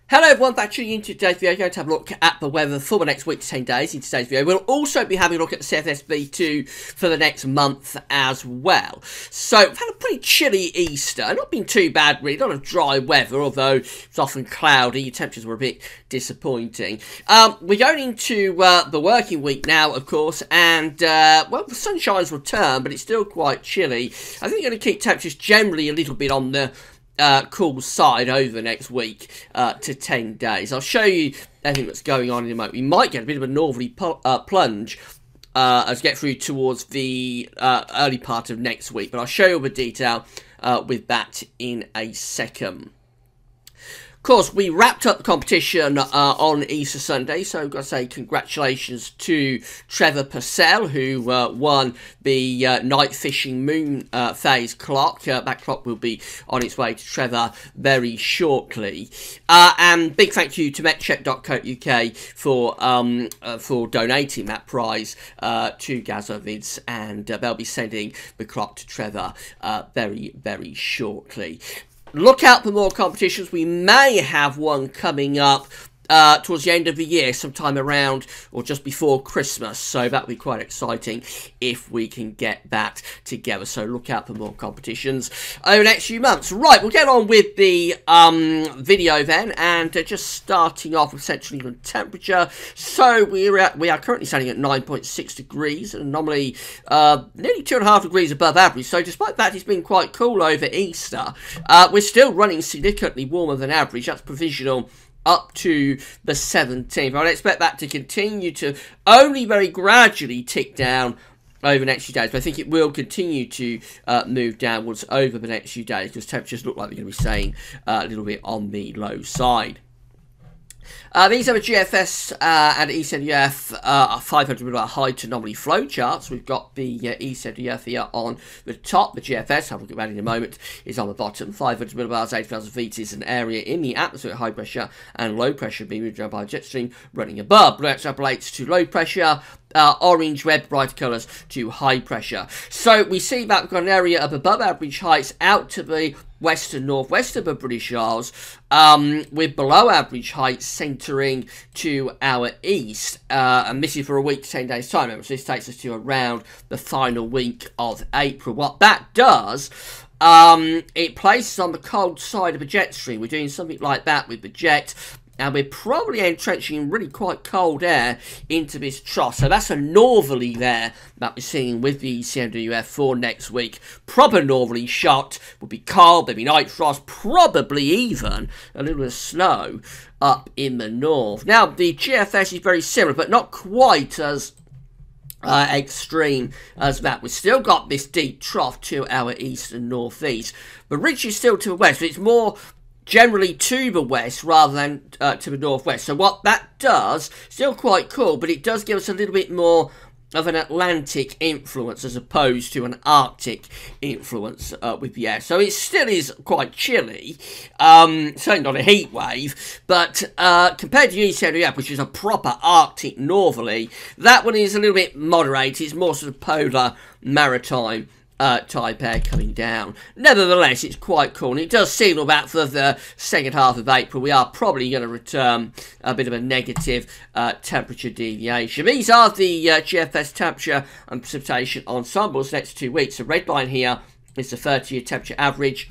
Hello everyone, back tuning into today's video. We're going to have a look at the weather for the next week to 10 days in today's video. We'll also be having a look at the CFSB2 for the next month as well. So, we've had a pretty chilly Easter. Not been too bad really, a lot of dry weather, although it's often cloudy. Temperatures were a bit disappointing. We're going into the working week now, of course, and, well, the sunshine's returned, but it's still quite chilly. I think we're going to keep temperatures generally a little bit on the cool side over the next week to 10 days. I'll show you everything that's going on in a moment. We might get a bit of a northerly plunge as we get through towards the early part of next week, but I'll show you all the detail with that in a second. Of course, we wrapped up the competition on Easter Sunday, so I've got to say congratulations to Trevor Purcell, who won the night fishing moon phase clock. That clock will be on its way to Trevor very shortly. And big thank you to metcheck.co.uk for donating that prize to Gazovids, and they'll be sending the clock to Trevor very, very shortly. Look out for more competitions. We may have one coming up towards the end of the year, sometime around or just before Christmas. So that'll be quite exciting if we can get that together. So look out for more competitions over the next few months. Right, we'll get on with the video then, and just starting off with Central England temperature. So we are currently standing at 9.6 degrees, an anomaly nearly 2.5 degrees above average. So despite that, it's been quite cool over Easter. We're still running significantly warmer than average. That's provisional up to the 17th. I'd expect that to continue to only very gradually tick down over the next few days, but I think it will continue to move downwards over the next few days because temperatures look like they're going to be staying a little bit on the low side. These are the GFS and ECMWF 500 mil high to anomaly flow charts. We've got the ECMWF here on the top. The GFS, have a look at that in a moment, is on the bottom. 500 millibars, 80,000 feet is an area in the atmosphere at high pressure and low pressure being moved around by a jet stream running above. Blue extrapolates to low pressure. Orange, red, brighter colours to high pressure. So we see that we've got an area of above average heights out to the west and northwest of the British Isles, with below average heights centering to our east, and this is for a week to 10 days time. So this takes us to around the final week of April. What that does, it places on the cold side of a jet stream. We're doing something like that with the jet, and we're probably entrenching really quite cold air into this trough. So that's a northerly there that we're seeing with the ECMWF for next week. Proper northerly shot would be cold, maybe night frost, probably even a little bit of snow up in the north. Now, the GFS is very similar, but not quite as extreme as that. We've still got this deep trough to our east and northeast. The ridge is still to the west, but it's more generally to the west rather than to the northwest. So what that does, still quite cool, but it does give us a little bit more of an Atlantic influence as opposed to an Arctic influence with the air. So it still is quite chilly, certainly not a heat wave, but compared to ECMWF, which is a proper Arctic northerly, that one is a little bit moderated. It's more sort of polar maritime type air coming down. Nevertheless, it's quite cool, and it does signal that for the second half of April we are probably going to return a bit of a negative temperature deviation. These are the GFS temperature and precipitation ensembles next 2 weeks. The red line here is the 30-year temperature average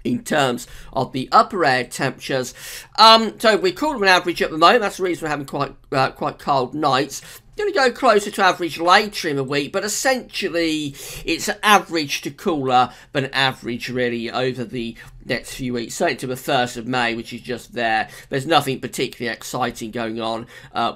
in terms of the upper air temperatures. So we call them an average at the moment. That's the reason we're having quite cold nights. Going to go closer to average later in the week, but essentially it's average to cooler than average really over the next few weeks, certainly to the 1st of May, which is just there. There's nothing particularly exciting going on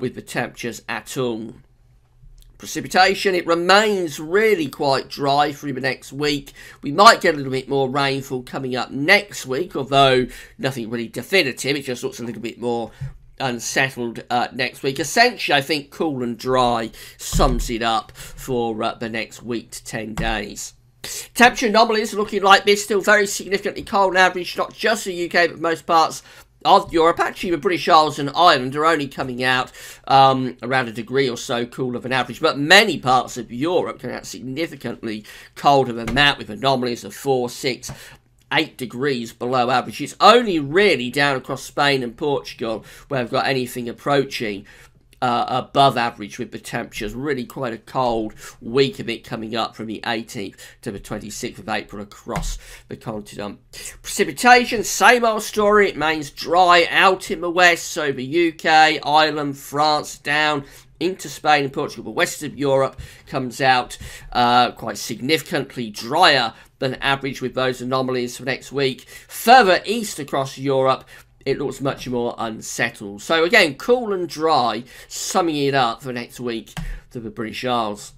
with the temperatures at all. Precipitation, it remains really quite dry through the next week. We might get a little bit more rainfall coming up next week, although nothing really definitive. It just looks a little bit more unsettled next week. Essentially, I think cool and dry sums it up for the next week to 10 days. Temperature anomalies are looking like this, still very significantly cold on average, not just the UK, but most parts of Europe. Actually, the British Isles and Ireland are only coming out around a degree or so cooler than average, but many parts of Europe come out significantly colder than that, with anomalies of 4, 6, 8 degrees below average. It's only really down across Spain and Portugal where we've got anything approaching above average, with the temperatures really quite a cold week of it coming up from the 18th to the 26th of April across the continent. Precipitation, same old story. It remains dry out in the west, so the UK, Ireland, France down into Spain and Portugal. The west of Europe comes out quite significantly drier than average with those anomalies for next week. Further east across Europe, it looks much more unsettled. So again, cool and dry, summing it up for next week to the British Isles.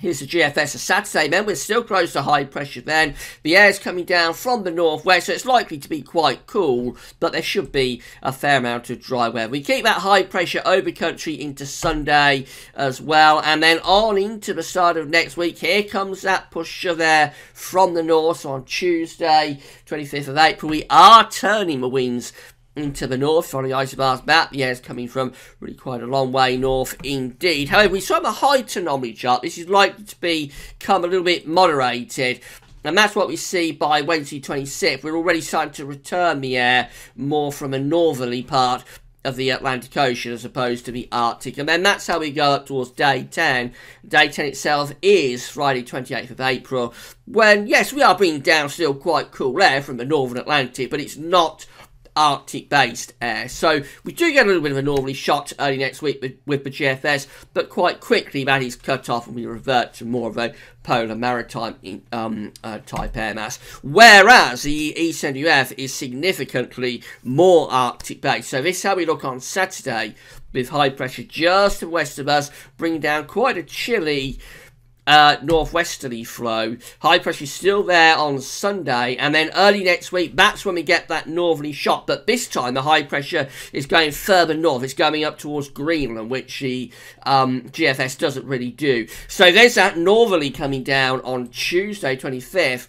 Here's the GFS of Saturday, then. We're still close to high pressure then. The air's coming down from the northwest, so it's likely to be quite cool, but there should be a fair amount of dry weather. We keep that high pressure over country into Sunday as well, and then on into the start of next week. Here comes that pusher there from the north. So on Tuesday, 25th of April, we are turning the winds into the north on the isobars map. The air's coming from really quite a long way north indeed. However, we saw the height anomaly chart. This is likely to become a little bit moderated, and that's what we see by Wednesday 26th. We're already starting to return the air more from a northerly part of the Atlantic Ocean as opposed to the Arctic, and then that's how we go up towards day 10. Day 10 itself is Friday 28th of April, when yes, we are bringing down still quite cool air from the northern Atlantic, but it's not Arctic based air. So we do get a little bit of a northerly shot early next week with the GFS, but quite quickly that is cut off and we revert to more of a polar maritime type air mass, whereas the ECMWF is significantly more Arctic based. So this is how we look on Saturday, with high pressure just to the west of us, bringing down quite a chilly northwesterly flow. High pressure is still there on Sunday, and then early next week, that's when we get that northerly shot. But this time the high pressure is going further north. It's going up towards Greenland, which the GFS doesn't really do. So there's that northerly coming down on Tuesday 25th.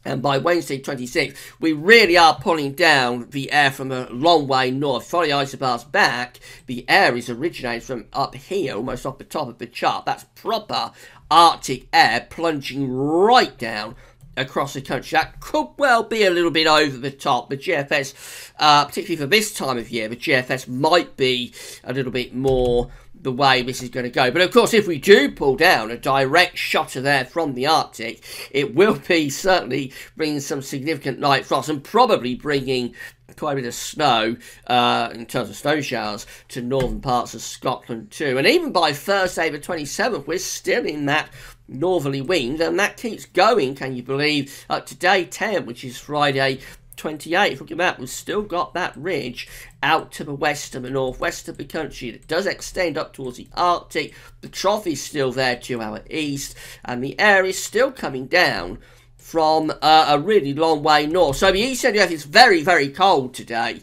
And by Wednesday 26th, we really are pulling down the air from a long way north. Follow the isobars back, the air is originating from up here, almost off the top of the chart. That's proper Arctic air plunging right down across the country. That could well be a little bit over the top. The GFS, particularly for this time of year, the GFS might be a little bit more the way this is going to go. But of course, if we do pull down a direct shot of air from the Arctic, it will be certainly bringing some significant night frost and probably bringing quite a bit of snow in terms of snow showers to northern parts of Scotland too. And even by Thursday the 27th, we're still in that northerly wind, and that keeps going, can you believe, up to day 10, which is Friday 28th. Look at that, we've still got that ridge out to the west and the northwest of the country. It does extend up towards the Arctic. The trough is still there to our east, and the air is still coming down from a really long way north. So the ECMWF is very, very cold today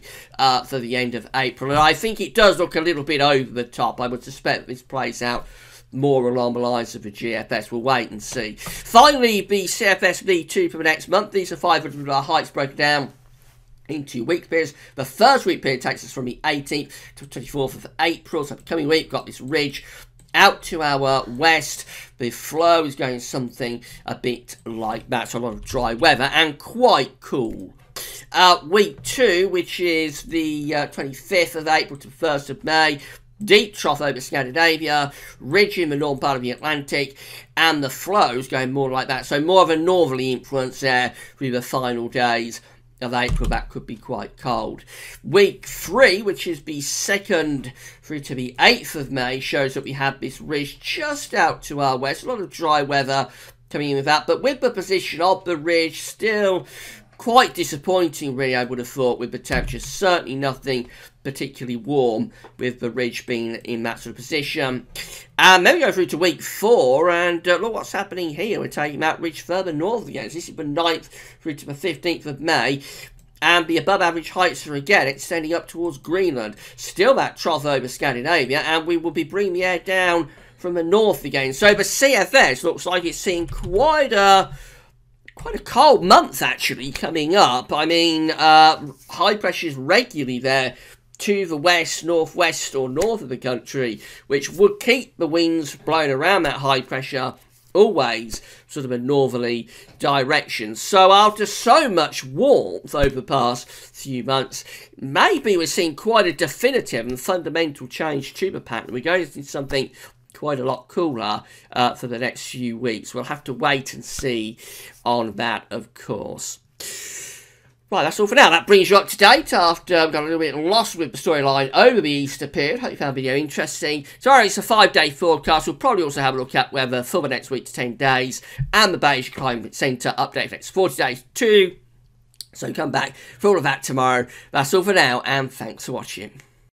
for the end of April, and I think it does look a little bit over the top. I would suspect this plays out more along the lines of the GFS. We'll wait and see. Finally, the CFS V2 for the next month. These are 500 heights broken down into week periods. The first week period takes us from the 18th to 24th of April. So the coming week, we've got this ridge out to our west. The flow is going something a bit like that. So a lot of dry weather and quite cool. Week 2, which is the 25th of April to 1st of May. Deep trough over Scandinavia, ridge in the northern part of the Atlantic, and the flows going more like that. So more of a northerly influence there through the final days of April. That could be quite cold. Week 3, which is the 2nd through to the 8th of May, shows that we have this ridge just out to our west. A lot of dry weather coming in with that, but with the position of the ridge still quite disappointing, really, I would have thought, with the temperature. Certainly nothing particularly warm with the ridge being in that sort of position. And then we go through to week 4, and look what's happening here. We're taking that ridge further north again. So this is the 9th through to the 15th of May. And the above average heights are again extending up towards Greenland. Still that trough over Scandinavia, and we will be bringing the air down from the north again. So the CFS looks like it's seeing quite a cold month actually coming up. I mean, high pressure is regularly there to the west, northwest or north of the country, which would keep the winds blowing around that high pressure always sort of a northerly direction. So after so much warmth over the past few months, maybe we're seeing quite a definitive and fundamental change to the pattern. We're going to see something quite a lot cooler for the next few weeks. We'll have to wait and see on that, of course. Right, that's all for now. That brings you up to date after I've got a little bit lost with the storyline over the Easter period. Hope you found the video interesting. So, it's a 5-day forecast. We'll probably also have a look at weather for the next week to 10 days and the Beige Climate Centre update for the next 40 days too. So come back for all of that tomorrow. That's all for now, and thanks for watching.